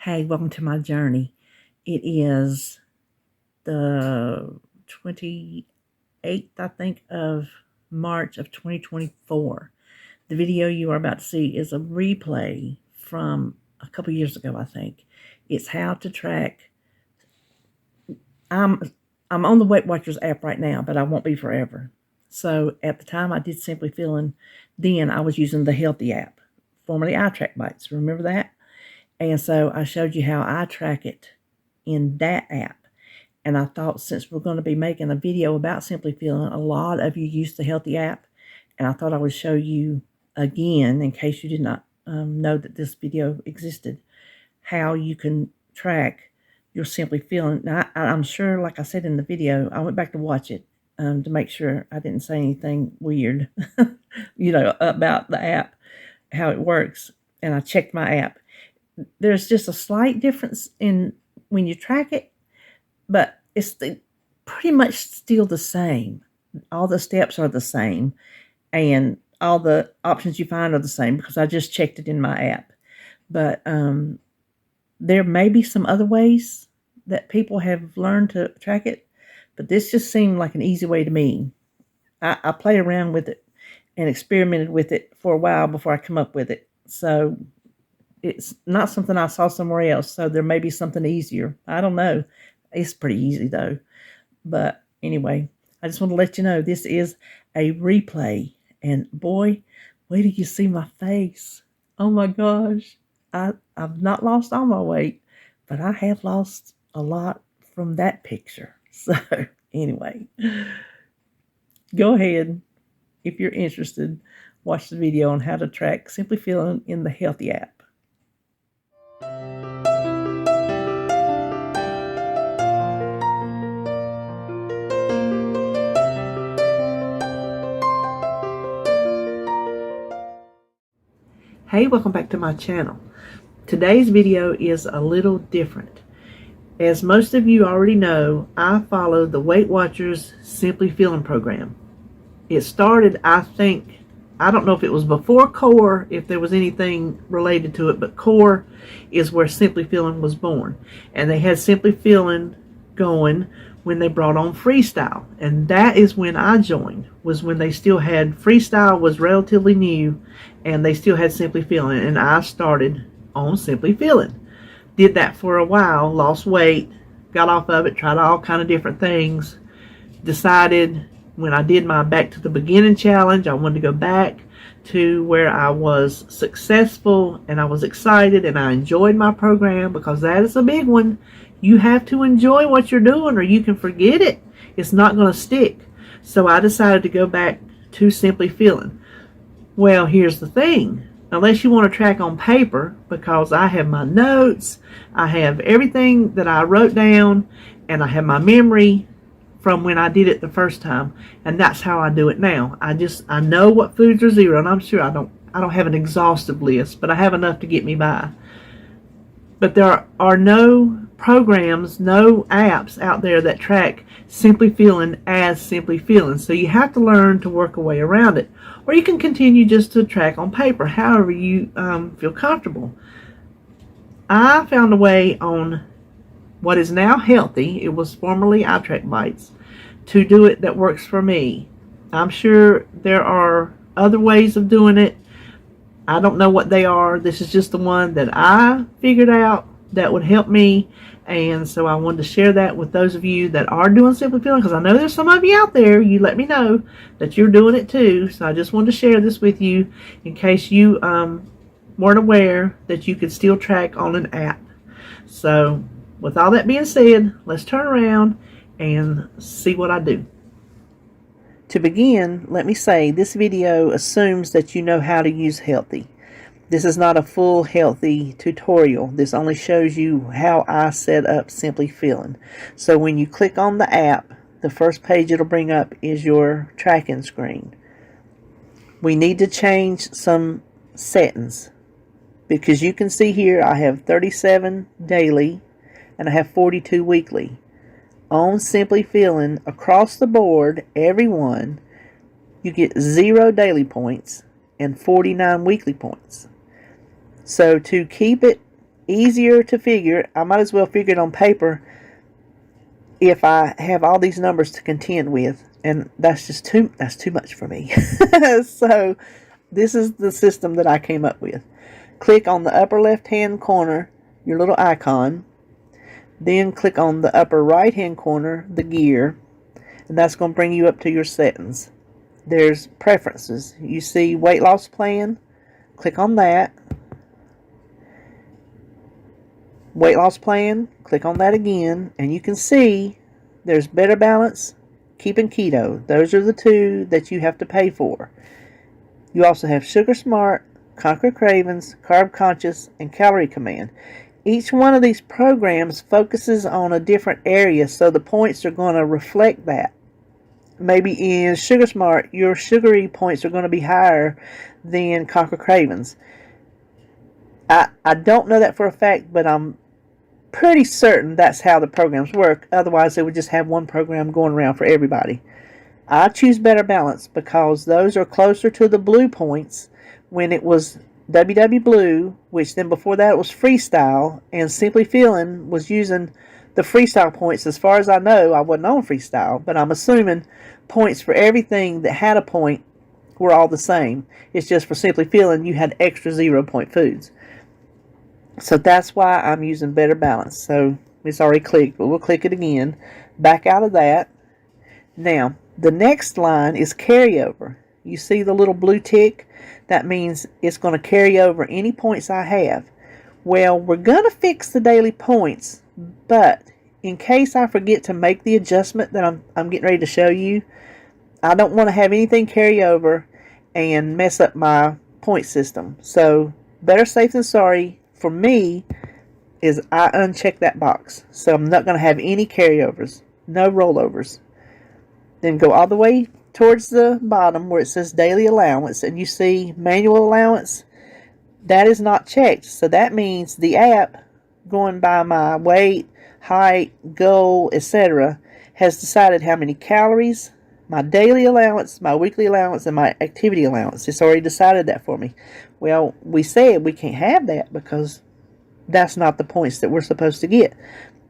Hey, welcome to my journey. It is the 28th, I think, of March of 2024. The video you are about to see is a replay from a couple years ago, I think. It's how to track. I'm on the Weight Watchers app right now, but I won't be forever. So at the time I did Simply Feeling, then I was using the Healthi app, formerly iTrack Bites. Remember that? And so I showed you how I track it in that app. And I thought, since we're going to be making a video about Simply Feeling, a lot of you use the Healthi app. And I thought I would show you again, in case you did not know that this video existed, how you can track your Simply Feeling. Now, I'm sure, like I said in the video, I went back to watch it to make sure I didn't say anything weird, about the app, how it works. And I checked my app. There's just a slight difference in when you track it, but it's pretty much still the same. All the steps are the same, and all the options you find are the same because I just checked it in my app. But there may be some other ways that people have learned to track it, but this just seemed like an easy way to me. I played around with it and experimented with it for a while before I come up with it. So it's not something I saw somewhere else, so there may be something easier. I don't know. It's pretty easy, though. But anyway, I just want to let you know this is a replay. And boy, wait till you see my face. Oh my gosh. I've not lost all my weight, but I have lost a lot from that picture. So anyway, go ahead, if you're interested, watch the video on how to track Simply Feeling in the Healthi app. Hey, welcome back to my channel. Today's video is a little different. As most of you already know, I follow the Weight Watchers Simply Feeling program. It started, I don't know if it was before Core, if there was anything related to it, but Core is where Simply Feeling was born. And they had Simply Feeling going when they brought on Freestyle. And that is when I joined, was when they still had, Freestyle was relatively new, and they still had Simply Feeling. And I started on Simply Feeling. Did that for a while, lost weight, got off of it, tried all kind of different things. Decided when I did my Back to the Beginning challenge, I wanted to go back to where I was successful and I was excited and I enjoyed my program, because that is a big one. You have to enjoy what you're doing or you can forget it. It's not going to stick. So I decided to go back to Simply Feeling. Well, here's the thing. Unless you want to track on paper, because I have my notes, I have everything that I wrote down, and I have my memory from when I did it the first time, and that's how I do it now. I know what foods are zero, and I'm sure I don't have an exhaustive list, but I have enough to get me by. But there are no programs, no apps out there that track Simply Feeling as Simply Feeling. So you have to learn to work a way around it. Or you can continue just to track on paper, however you feel comfortable. I found a way on what is now Healthi, it was formerly iTrack Bites, to do it that works for me. I'm sure there are other ways of doing it. I don't know what they are. This is just the one that I figured out that would help me. And so I wanted to share that with those of you that are doing Simply Feeling, because I know there's some of you out there, you let me know that you're doing it too. So I just wanted to share this with you in case you weren't aware that you could still track on an app. So with all that being said, let's turn around and see what I do. To begin, let me say this video assumes that you know how to use Healthi. This is not a full Healthi tutorial. This only shows you how I set up Simply Feeling. So when you click on the app, the first page it'll bring up is your tracking screen. We need to change some settings, because you can see here I have 37 daily and I have 42 weekly. On Simply Feeling, across the board, everyone, you get 0 daily points and 49 weekly points. So to keep it easier to figure, I might as well figure it on paper if I have all these numbers to contend with. And that's too much for me. So this is the system that I came up with. Click on the upper left hand corner, your little icon. Then click on the upper right hand corner, the gear. And that's going to bring you up to your settings. There's preferences. You see weight loss plan. Click on that. Weight loss plan. Click on that again. And you can see there's Better Balance, Keep and Keto. Those are the two that you have to pay for. You also have Sugar Smart, Conquer Cravings, Carb Conscious, and Calorie Command. Each one of these programs focuses on a different area, so the points are going to reflect that. Maybe in Sugar Smart, your sugary points are going to be higher than Conquer Cravings. I don't know that for a fact, but I'm pretty certain that's how the programs work. Otherwise, they would just have one program going around for everybody. I choose Better Balance because those are closer to the blue points. When it was WW Blue, which then before that it was Freestyle, and Simply Feeling was using the Freestyle points. As far as I know, I wasn't on Freestyle, but I'm assuming points for everything that had a point were all the same. It's just for Simply Feeling you had extra 0-point foods. So that's why I'm using Better Balance. So it's already clicked, but we'll click it again. Back out of that. Now, the next line is carryover. You see the little blue tick? That means it's going to carry over any points I have. Well, we're going to fix the daily points, but in case I forget to make the adjustment that I'm getting ready to show you, I don't want to have anything carry over and mess up my point system. So, better safe than sorry for me is I uncheck that box. So I'm not going to have any carryovers, no rollovers. Then go all the way towards the bottom where it says daily allowance, and you see manual allowance. That is not checked. So that means the app, going by my weight, height, goal, etc., has decided how many calories, my daily allowance, my weekly allowance, and my activity allowance. It's already decided that for me. Well, we said we can't have that because that's not the points that we're supposed to get.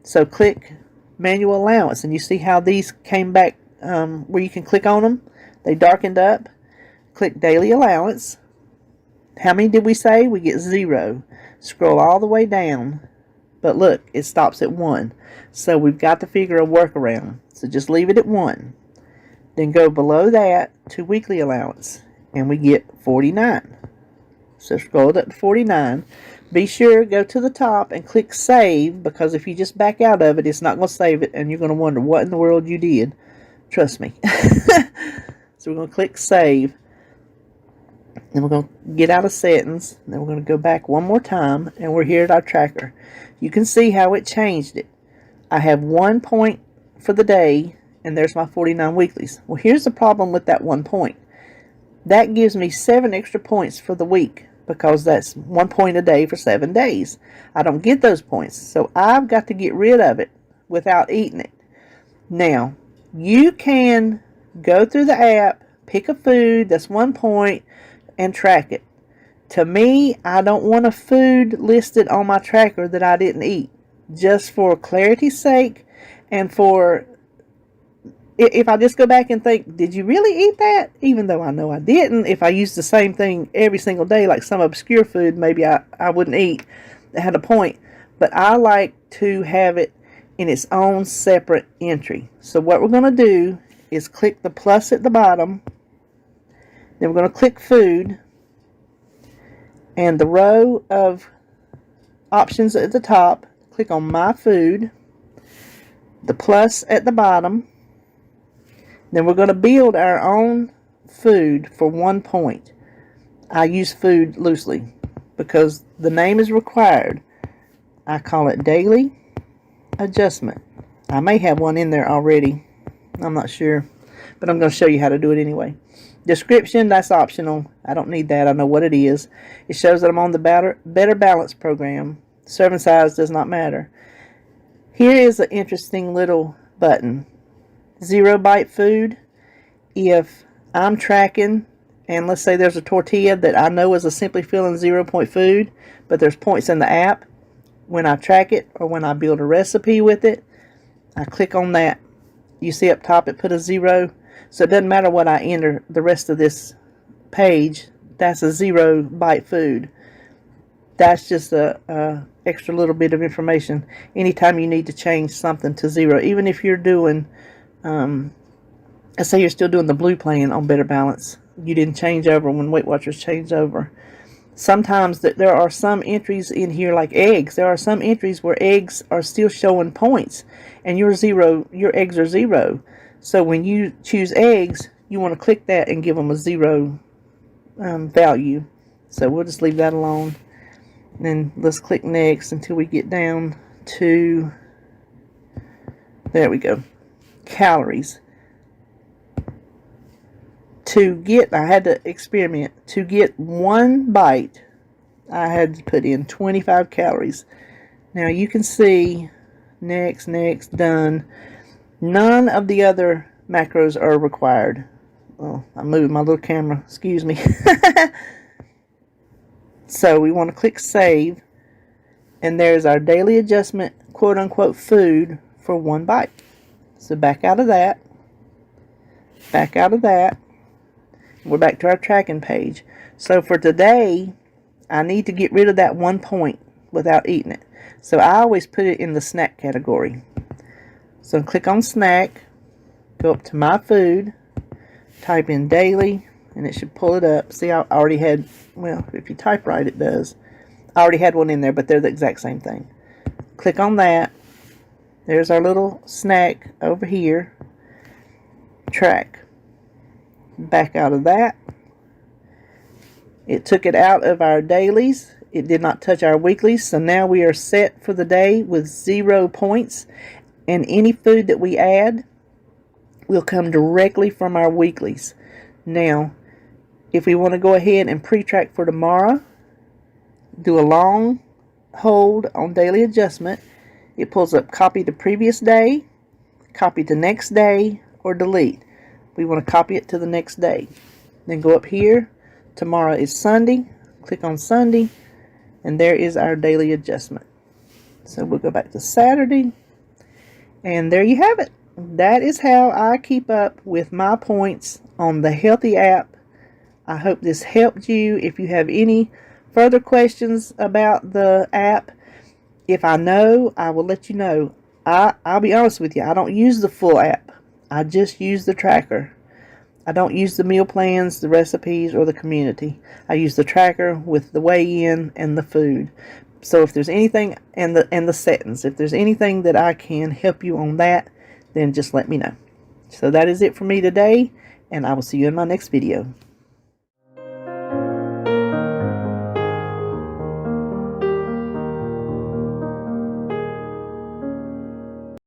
So click manual allowance, and you see how these came back where you can click on them. They darkened up. Click daily allowance. How many did we say? We get 0. Scroll all the way down. But look, it stops at 1. So we've got to figure a workaround. So just leave it at 1. Then go below that to weekly allowance, and we get 49. So scroll up to 49. Be sure go to the top and click save, because if you just back out of it, it's not going to save it, and you're going to wonder what in the world you did. Trust me. So we're going to click save. Then we're going to get out of settings. Then we're going to go back one more time, and we're here at our tracker. You can see how it changed it. I have 1 point for the day, and there's my 49 weeklies. Well, here's the problem with that 1 point. That gives me 7 extra points for the week, because that's 1 point a day for 7 days. I don't get those points, so I've got to get rid of it without eating it. Now, you can go through the app, pick a food that's 1 point, and track it. To me, I don't want a food listed on my tracker that I didn't eat. Just for clarity's sake, and for if I just go back and think, did you really eat that? Even though I know I didn't. If I used the same thing every single day, like some obscure food maybe I wouldn't eat that had a point. But I like to have it in its own separate entry. So what we're going to do is click the plus at the bottom. Then we're going to click food. And the row of options at the top, click on my food. The plus at the bottom. Then we're going to build our own food for 1 point. I use food loosely because the name is required. I call it daily adjustment. I may have one in there already. I'm not sure. But I'm going to show you how to do it anyway. Description, that's optional. I don't need that. I know what it is. It shows that I'm on the Better Balance program. Serving size does not matter. Here is an interesting little button. 0 bite food. If I'm tracking, and let's say there's a tortilla that I know is a Simply Feeling 0 point food, but there's points in the app, when I track it or when I build a recipe with it, I click on that. You see up top it put a 0. So it doesn't matter what I enter the rest of this page. That's a 0 bite food. That's just a extra little bit of information anytime you need to change something to 0. Even if you're doing, let's say you're still doing the blue plan on Better Balance. You didn't change over when Weight Watchers changed over. Sometimes there are some entries in here like eggs. There are some entries where eggs are still showing points and your eggs are 0. So when you choose eggs, you want to click that and give them a 0 value. So we'll just leave that alone. Then let's click next until we get down to, there we go, calories. I had to experiment. To get one bite, I had to put in 25 calories. Now you can see, next, done. None of the other macros are required. Oh, I'm moving my little camera, excuse me. So we want to click save, and there's our daily adjustment, quote unquote, food for one bite. So back out of that, we're back to our tracking page. So for today, I need to get rid of that 1 point without eating it. So I always put it in the snack category. So click on snack, go up to my food, type in daily, and it should pull it up. See, I already had, well, if you type right, it does. I already had one in there, but they're the exact same thing. Click on that. There's our little snack over here. Track. Back out of that. It took it out of our dailies. It did not touch our weeklies. So now we are set for the day with 0 points. And any food that we add will come directly from our weeklies. Now, if we want to go ahead and pre-track for tomorrow, do a long hold on daily adjustment. It pulls up copy to previous day, copy to next day, or delete. We want to copy it to the next day. Then go up here. Tomorrow is Sunday. Click on Sunday, and there is our daily adjustment. So we'll go back to Saturday, and there you have it. That is how I keep up with my points on the Healthi app. I hope this helped you. If you have any further questions about the app, if I know, I will let you know. I'll be honest with you, I don't use the full app. I just use the tracker. I don't use the meal plans, the recipes, or the community. I use the tracker with the weigh-in and the food. So if there's anything, and the settings, if there's anything that I can help you on that, then just let me know. So that is it for me today, and I will see you in my next video.